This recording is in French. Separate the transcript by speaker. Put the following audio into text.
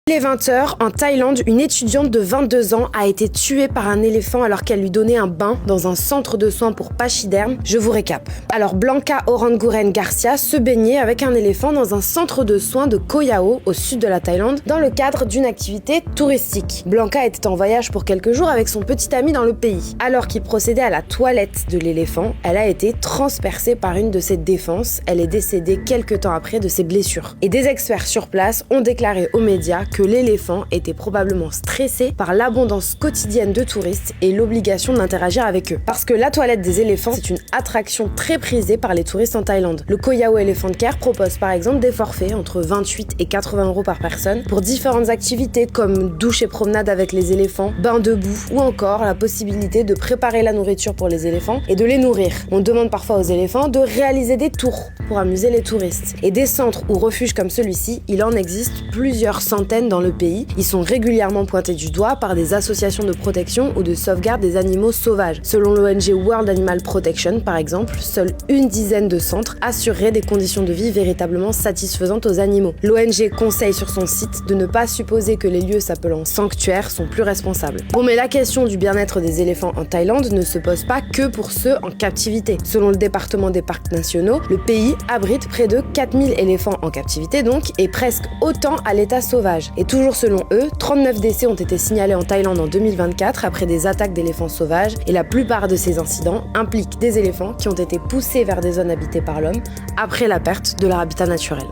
Speaker 1: Il est 20h, en Thaïlande, une étudiante de 22 ans a été tuée par un éléphant alors qu'elle lui donnait un bain dans un centre de soins pour pachydermes. Je vous récap. Alors Blanca Oranguren Garcia se baignait avec un éléphant dans un centre de soins de Koh Yao, au sud de la Thaïlande, dans le cadre d'une activité touristique. Blanca était en voyage pour quelques jours avec son petit ami dans le pays. Alors qu'il procédait à la toilette de l'éléphant, elle a été transpercée par une de ses défenses. Elle est décédée quelques temps après de ses blessures. Et des experts sur place ont déclaré aux médias que l'éléphant était probablement stressé par l'abondance quotidienne de touristes et l'obligation d'interagir avec eux. Parce que la toilette des éléphants, c'est une attraction très prisée par les touristes en Thaïlande. Le Koh Yao Elephant Care propose par exemple des forfaits entre 28 et 80 € par personne pour différentes activités comme douche et promenade avec les éléphants, bain debout ou encore la possibilité de préparer la nourriture pour les éléphants et de les nourrir. On demande parfois aux éléphants de réaliser des tours pour amuser les touristes. Et des centres ou refuges comme celui-ci, il en existe plusieurs centaines dans le pays. Ils sont régulièrement pointés du doigt par des associations de protection ou de sauvegarde des animaux sauvages. Selon l'ONG World Animal Protection, par exemple, seule une dizaine de centres assureraient des conditions de vie véritablement satisfaisantes aux animaux. L'ONG conseille sur son site de ne pas supposer que les lieux s'appelant sanctuaires sont plus responsables. Bon, mais la question du bien-être des éléphants en Thaïlande ne se pose pas que pour ceux en captivité. Selon le département des parcs nationaux, le pays abrite près de 4000 éléphants en captivité donc, et presque autant à l'état sauvage. Et toujours selon eux, 39 décès ont été signalés en Thaïlande en 2024 après des attaques d'éléphants sauvages, et la plupart de ces incidents impliquent des éléphants qui ont été poussés vers des zones habitées par l'homme après la perte de leur habitat naturel.